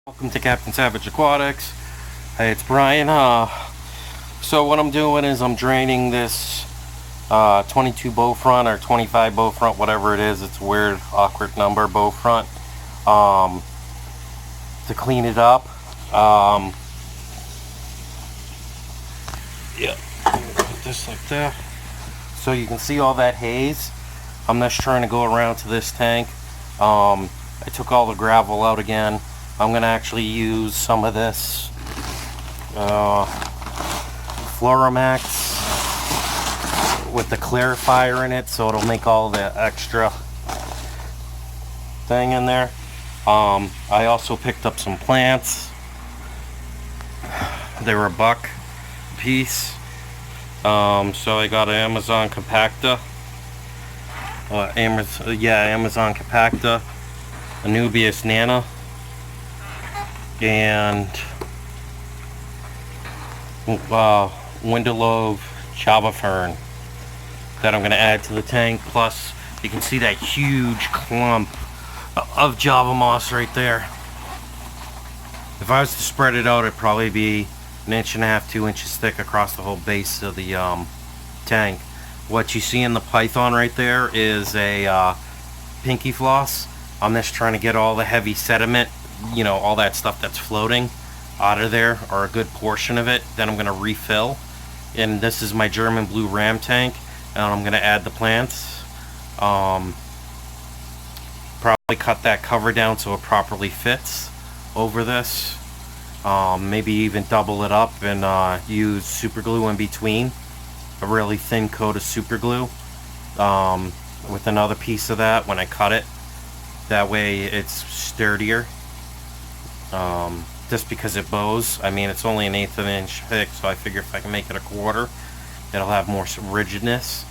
Welcome to Captain Savage Aquatics. Hey, it's Brian. So what I'm doing is I'm draining this 22 Bowfront or 25 Bowfront, whatever it is. It's a weird, awkward number, Bowfront. To clean it up. Yeah, put this like that. So you can see all that haze. I'm just trying to go around to this tank. I took all the gravel out again. I'm going to actually use some of this Floramax with the clarifier in it, so it'll make all the extra thing in there. I also picked up some plants. They were $1 a piece. So I got an Amazon Compacta. Amazon Compacta, Anubias Nana, and Windelove Java Fern that I'm going to add to the tank. Plus, you can see that huge clump of Java moss right there. If I was to spread it out, it'd probably be 1.5 to 2 inches thick across the whole base of the tank. What you see in the python right there is a pinky floss. I'm just trying to get all the heavy sediment, you know, all that stuff that's floating out of there, or a good portion of it. Then I'm going to refill. And this is my German blue ram tank, and I'm going to add the plants. Probably cut that cover down so it properly fits over this. Maybe even double it up and use super glue in between, a really thin coat of super glue with another piece of that when I cut it. That way it's sturdier. Just because it bows. I mean, it's only 1/8 of an inch thick, so I figure if I can make it 1/4, it'll have more rigidness.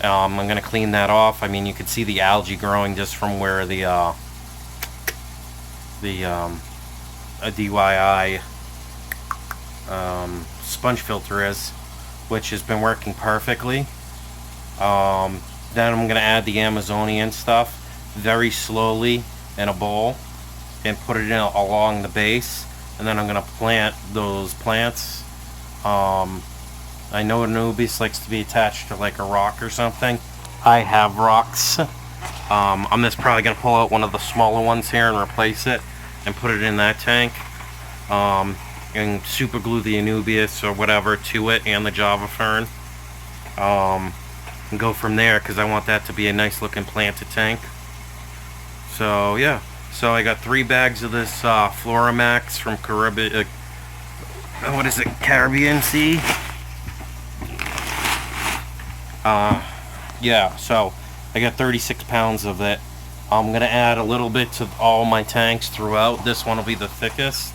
I'm going to clean that off. I mean, you can see the algae growing just from where the DIY sponge filter is, which has been working perfectly. Then I'm going to add the Amazonian stuff very slowly in a bowl and put it in along the base, and then I'm going to plant those plants. I know Anubias likes to be attached to like a rock or something. I have rocks. I'm just probably going to pull out one of the smaller ones here and replace it and put it in that tank, and super glue the Anubias or whatever to it and the Java Fern, and go from there, because I want that to be a nice looking planted tank. So yeah, so I got 3 bags of this Floramax from Caribbean, Caribbean Sea. Yeah, so I got 36 pounds of it. I'm gonna add a little bit to all my tanks throughout. This one will be the thickest,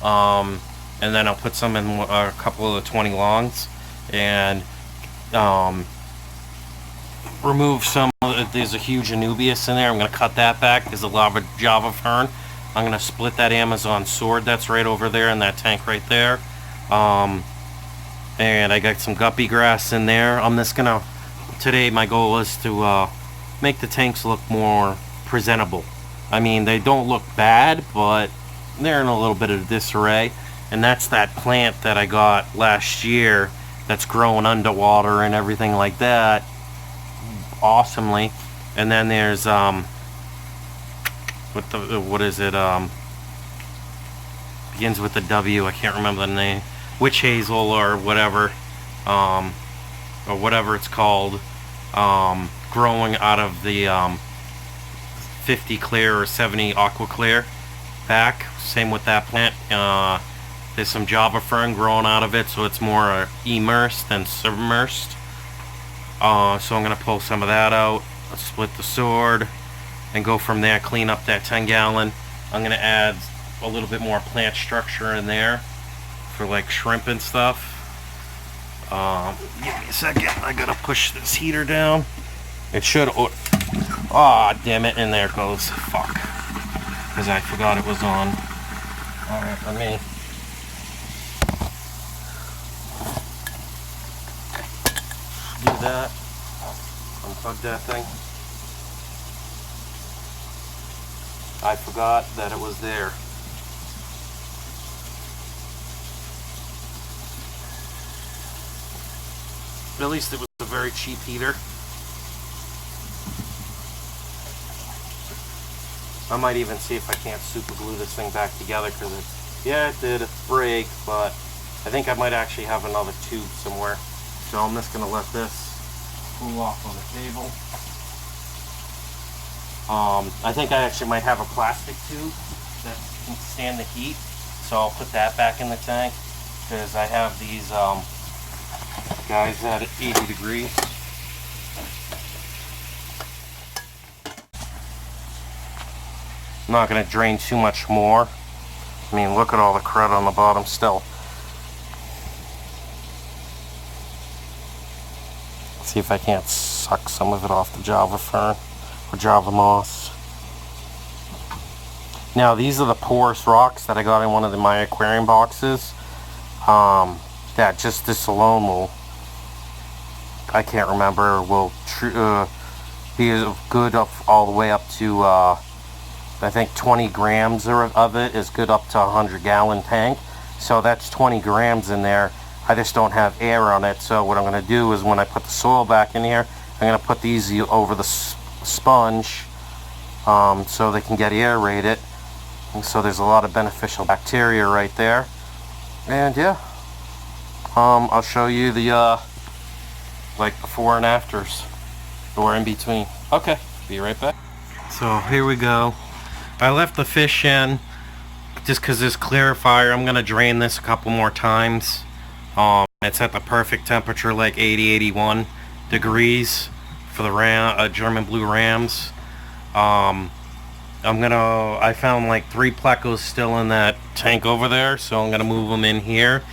and then I'll put some in a couple of the 20 longs, and remove some. There's a huge Anubias in there. I'm going to cut that back. There's a lot of Java Fern. I'm going to split that Amazon sword that's right over there in that tank right there. And I got some guppy grass in there. I'm just going to, today my goal is to make the tanks look more presentable. I mean, they don't look bad, but they're in a little bit of disarray. And that's that plant that I got last year that's growing underwater and everything like that awesomely. And then there's what is it, begins with the W, I can't remember the name, witch hazel or whatever it's called, growing out of the 50 clear or 70 aqua clear back. Same with that plant. There's some Java Fern growing out of it, so it's more immersed than submersed. So I'm going to pull some of that out, split the sword, and go from there, clean up that 10-gallon. I'm going to add a little bit more plant structure in there for like shrimp and stuff. Give me a second, I got to push this heater down. It should, ah, damn it, and there it goes. Fuck, because I forgot it was on. Alright, let me do that. Unplug that thing. I forgot that it was there. But at least it was a very cheap heater. I might even see if I can't super glue this thing back together, because it did break, but I think I might actually have another tube somewhere. So I'm just going to let this cool off on the table. I think I actually might have a plastic tube that can stand the heat, so I'll put that back in the tank, because I have these guys at 80 degrees. I'm not going to drain too much more. I mean, look at all the crud on the bottom still. Let's see if I can't suck some of it off the Java fern or Java moss. Now, these are the porous rocks that I got in one of my aquarium boxes. That just this alone will, I can't remember, will be good up all the way up to, I think 20 grams of it is good up to a 100-gallon tank. So that's 20 grams in there. I just don't have air on it. So what I'm going to do is when I put the soil back in here, I'm going to put these over the sponge so they can get aerated. And so there's a lot of beneficial bacteria right there. And yeah, I'll show you the like before and afters, or in between. Okay, be right back. So here we go. I left the fish in just because this clarifier, I'm gonna drain this a couple more times. It's at the perfect temperature, like 80-81 degrees for the German blue rams. I found like 3 plecos still in that tank over there, so I'm gonna move them in here.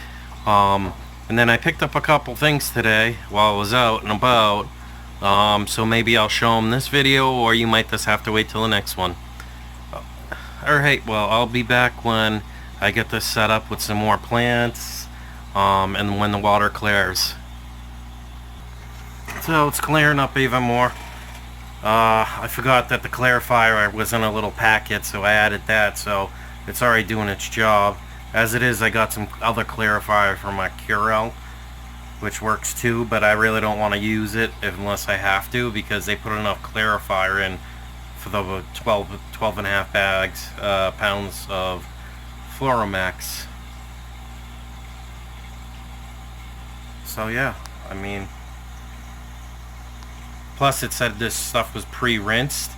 And then I picked up a couple things today while I was out and about, so maybe I'll show them this video, or you might just have to wait till the next one. Alright, well, I'll be back when I get this set up with some more plants, and when the water clears. So it's clearing up even more. I forgot that the clarifier was in a little packet, so I added that, so it's already doing its job. As it is, I got some other clarifier from my Curel, which works too, but I really don't want to use it unless I have to, because they put enough clarifier in for the 12 and a half pounds of Fluoromax. So yeah, I mean, plus it said this stuff was pre-rinsed,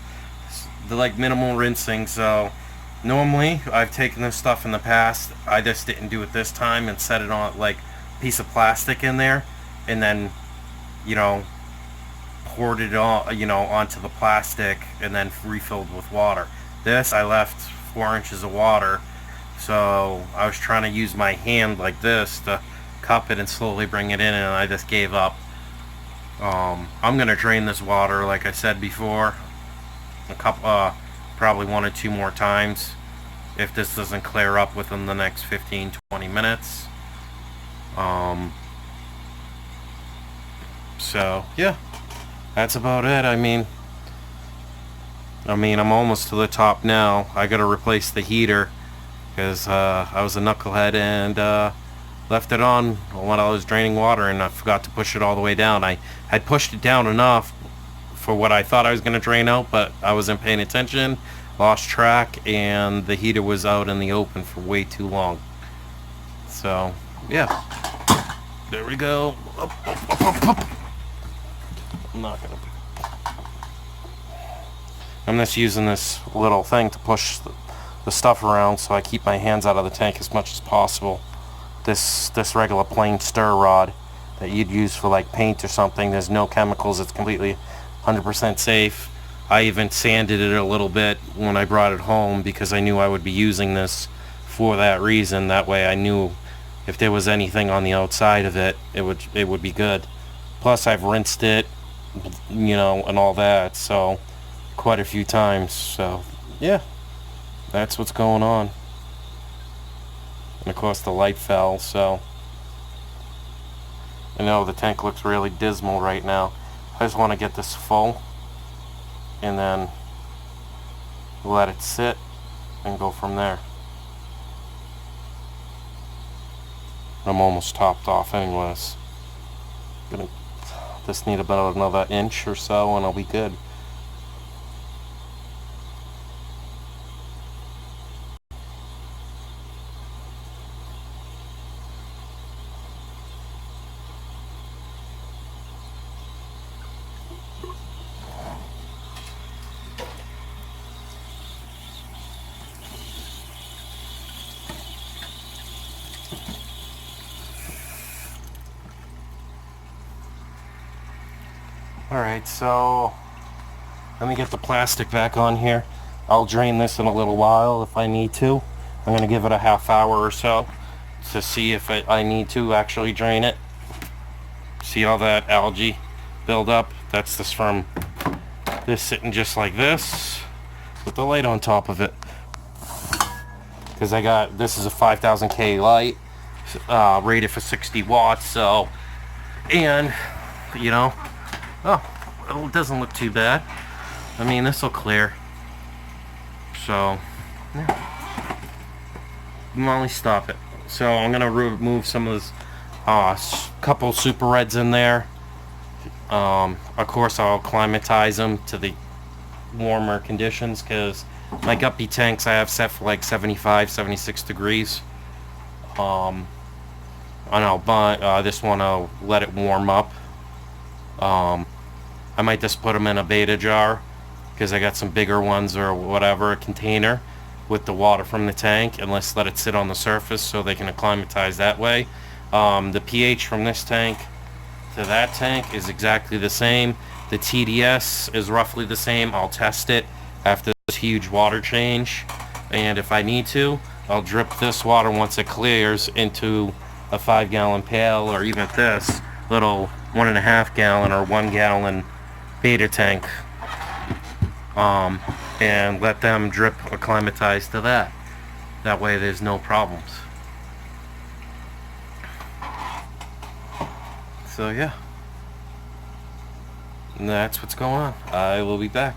like minimal rinsing. So normally I've taken this stuff in the past, I just didn't do it this time and set it on like a piece of plastic in there, and then, you know, poured it on, you know, onto the plastic and then refilled with water. This I left 4 inches of water, so I was trying to use my hand like this to cup it and slowly bring it in, and I just gave up. I'm gonna drain this water, like I said before, probably 1 or 2 more times if this doesn't clear up within the next 15-20 minutes. So yeah, that's about it. I mean I'm almost to the top now. I gotta replace the heater because I was a knucklehead and left it on when I was draining water, and I forgot to push it all the way down. I had pushed it down enough for what I thought I was going to drain out, but I wasn't paying attention, lost track, and the heater was out in the open for way too long. So yeah, there we go. I'm just using this little thing to push the stuff around, so I keep my hands out of the tank as much as possible. This regular plain stir rod that you'd use for like paint or something, there's no chemicals, it's completely 100% safe. I even sanded it a little bit when I brought it home because I knew I would be using this for that reason. That way I knew if there was anything on the outside of it, it would be good. Plus I've rinsed it, you know, and all that, so quite a few times. So yeah, that's what's going on. And of course the light fell, so I know the tank looks really dismal right now. I just want to get this full and then let it sit and go from there. I'm almost topped off anyways. Gonna Just need about another inch or so and I'll be good. Alright, so let me get the plastic back on here. I'll drain this in a little while if I need to. I'm going to give it a half hour or so to see if I need to actually drain it. See all that algae build up? That's just from this sitting just like this with the light on top of it. Because this is a 5000K light, rated for 60 watts, so, and, you know, oh, it doesn't look too bad. I mean, this will clear. So, yeah. Let me stop it. So, I'm going to remove some of this, couple super reds in there. Of course, I'll climatize them to the warmer conditions because my guppy tanks I have set for like 75, 76 degrees. And I'll buy this one. I'll let it warm up. I might just put them in a beta jar because I got some bigger ones or whatever, a container with the water from the tank, and let's let it sit on the surface so they can acclimatize that way. The pH from this tank to that tank is exactly the same. The TDS is roughly the same. I'll test it after this huge water change, and if I need to, I'll drip this water once it clears into a 5-gallon pail, or even this little 1.5 gallon or 1 gallon beta tank, and let them drip acclimatize to that. That way there's no problems. So yeah, and that's what's going on. I will be back.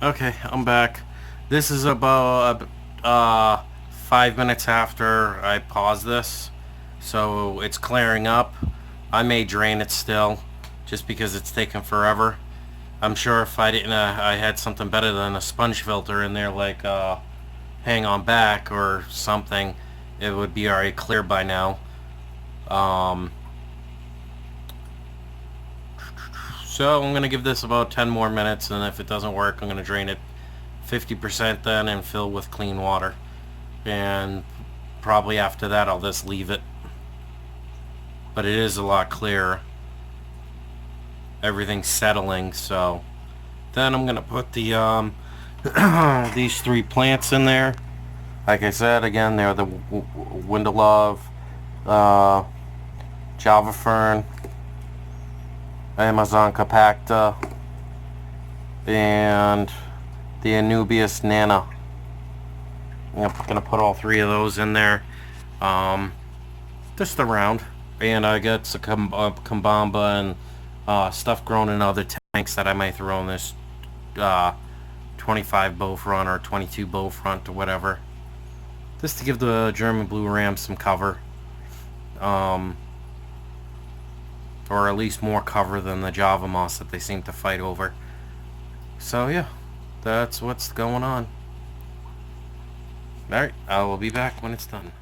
Okay, I'm back. This is about 5 minutes after I paused this, so it's clearing up. I may drain it still, just because it's taking forever. I'm sure if I didn't, I had something better than a sponge filter in there, like Hang On Back or something, it would be already clear by now. So I'm going to give this about 10 more minutes, and if it doesn't work, I'm going to drain it 50% then and fill with clean water. And probably after that I'll just leave it. But it is a lot clearer. Everything's settling, so then I'm going to put the these 3 plants in there. Like I said, again, they're the Window Love, Java Fern, Amazon compacta, and the Anubias Nana. I'm gonna put all 3 of those in there, just around. And I got some Kambamba and stuff grown in other tanks that I might throw in this 25 Bowfront or 22 Bowfront or whatever, just to give the German blue ram some cover. Or at least more cover than the Java moss that they seem to fight over. So yeah, that's what's going on. Alright, I will be back when it's done.